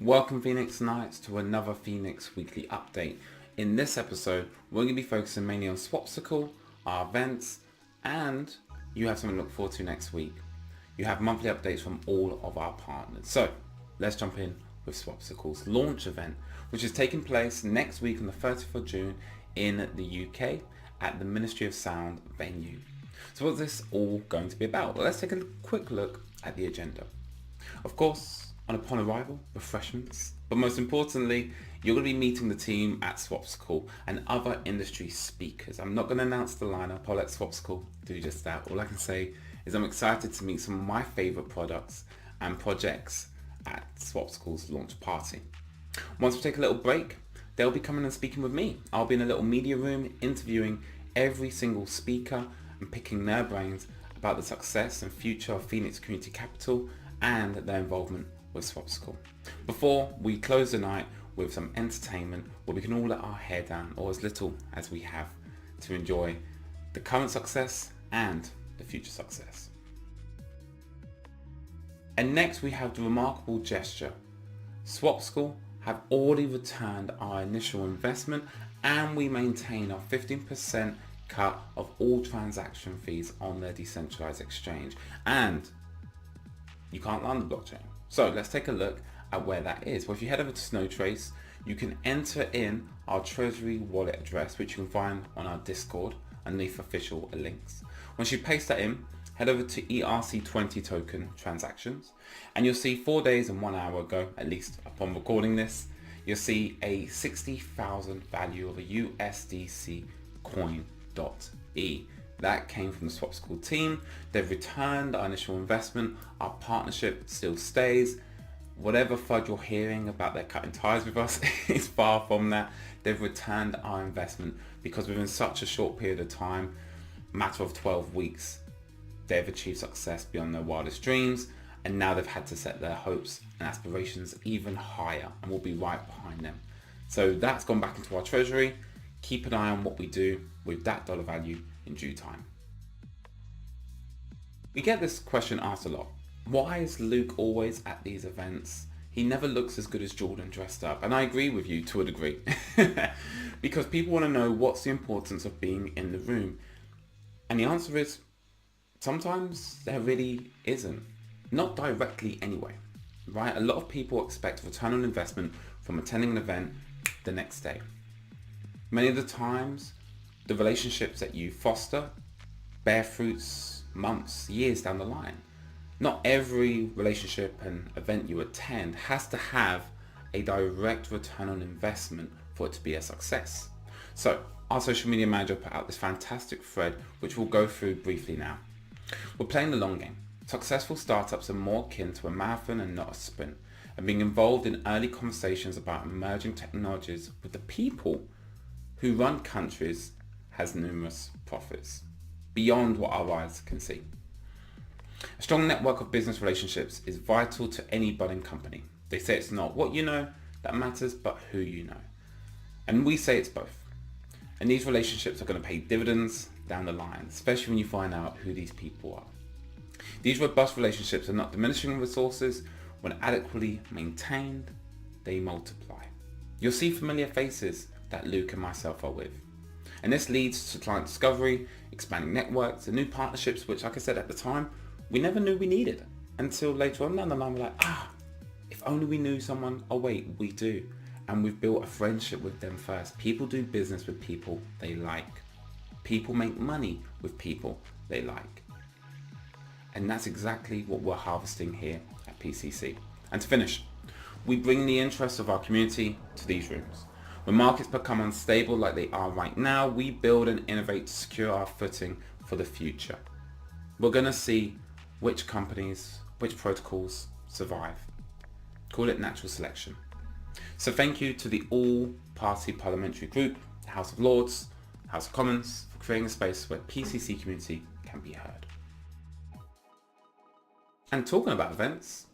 Welcome Phoenix Knights to another Phoenix Weekly Update. In this episode, we're going to be focusing mainly on Swapsicle, our events, and you have something to look forward to next week. You have monthly updates from all of our partners. So let's jump in with Swapsicle's launch event, which is taking place next week on the 30th of June in the UK at the Ministry of Sound venue. So what's this all going to be about? Well, let's take a quick look at the agenda. Of course, upon arrival, refreshments, but most importantly, you're going to be meeting the team at Swapsicle and other industry speakers. I'm not going to announce the lineup, I'll let Swapsicle do just that. All I can say is I'm excited to meet some of my favourite products and projects at Swapsicle's launch party. Once we take a little break, they'll be coming and speaking with me. I'll be in a little media room interviewing every single speaker and picking their brains about the success and future of Phoenix Community Capital and their involvement with Swapsicle. Before we close the night with some entertainment where we can all let our hair down, or as little as we have, to enjoy the current success and the future success. And next we have the remarkable gesture. Swapsicle have already returned our initial investment and we maintain our 15% cut of all transaction fees on their decentralized exchange. And you can't run the blockchain. So let's take a look at where that is. Well, if you head over to Snowtrace, you can enter in our Treasury wallet address, which you can find on our Discord underneath official links. Once you paste that in, head over to ERC20 token transactions, and you'll see 4 days and 1 hour ago, at least upon recording this, you'll see a 60,000 value of a USDC coin.e. That came from the Swapsicle team. They've returned our initial investment. Our partnership still stays. Whatever FUD you're hearing about their cutting ties with us is far from that. They've returned our investment because within such a short period of time, matter of 12 weeks, they've achieved success beyond their wildest dreams, and now they've had to set their hopes and aspirations even higher, and we'll be right behind them. So that's gone back into our treasury. Keep an eye on what we do with that dollar value in due time. We get this question asked a lot. Why is Luke always at these events? He never looks as good as Jordan dressed up. And I agree with you to a degree. Because people want to know what's the importance of being in the room. And the answer is, sometimes there really isn't. Not directly anyway. Right? A lot of people expect a return on investment from attending an event the next day. Many of the times, the relationships that you foster bear fruits months, years down the line. Not every relationship and event you attend has to have a direct return on investment for it to be a success. So our social media manager put out this fantastic thread, which we'll go through briefly now. We're playing the long game. Successful startups are more akin to a marathon and not a sprint, and being involved in early conversations about emerging technologies with the people who run countries has numerous profits beyond what our eyes can see. A strong network of business relationships is vital to any budding company. They say it's not what you know that matters, but who you know. And we say it's both. And these relationships are going to pay dividends down the line, especially when you find out who these people are. These robust relationships are not diminishing resources. When adequately maintained, they multiply. You'll see familiar faces that Luke and myself are with. And this leads to client discovery, expanding networks, and new partnerships, which, like I said at the time, we never knew we needed until later on down the line. We're like, if only we knew someone. Oh wait, we do. And we've built a friendship with them first. People do business with people they like. People make money with people they like. And that's exactly what we're harvesting here at PCC. And to finish, we bring the interests of our community to these rooms. When markets become unstable like they are right now, we build and innovate to secure our footing for the future. We're going to see which companies, which protocols survive. Call it natural selection. So thank you to the all-party parliamentary group, the House of Lords, House of Commons, for creating a space where PCC community can be heard. And talking about events,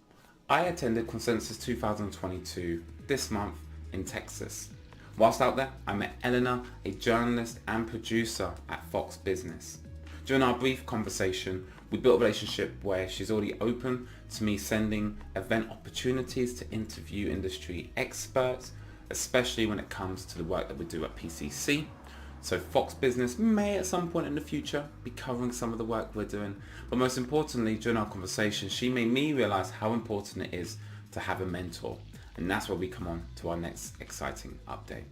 I attended Consensus 2022 this month in Texas. Whilst out there, I met Eleanor, a journalist and producer at Fox Business. During our brief conversation, We built a relationship where she's already open to me sending event opportunities to interview industry experts, especially when it comes to the work that we do at PCC. So Fox Business may at some point in the future be covering some of the work we're doing. But most importantly, during our conversation, she made me realize how important it is to have a mentor. And that's where we come on to our next exciting update.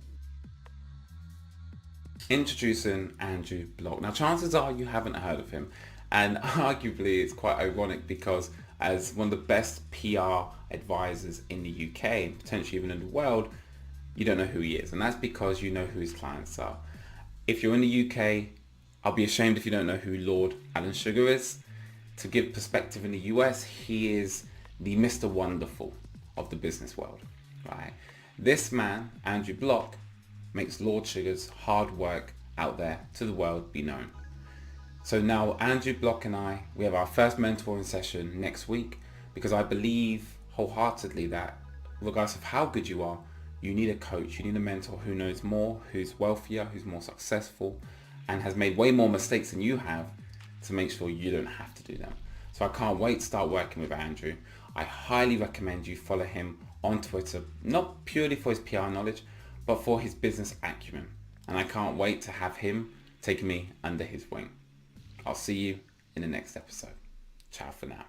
Introducing Andrew Block. Now, chances are you haven't heard of him. And arguably it's quite ironic because as one of the best PR advisors in the UK, and potentially even in the world, you don't know who he is. And that's because you know who his clients are. If you're in the UK, I'll be ashamed if you don't know who Lord Alan Sugar is. To give perspective, in the US, he is the Mr. Wonderful of the business world, right? This man, Andrew Block, makes Lord Sugar's hard work out there to the world be known. So now Andrew Block and I, we have our first mentoring session next week because I believe wholeheartedly that regardless of how good you are, you need a coach, you need a mentor who knows more, who's wealthier, who's more successful, and has made way more mistakes than you have to make sure you don't have to do them. So I can't wait to start working with Andrew. I highly recommend you follow him on Twitter, not purely for his PR knowledge, but for his business acumen. And I can't wait to have him take me under his wing. I'll see you in the next episode. Ciao for now.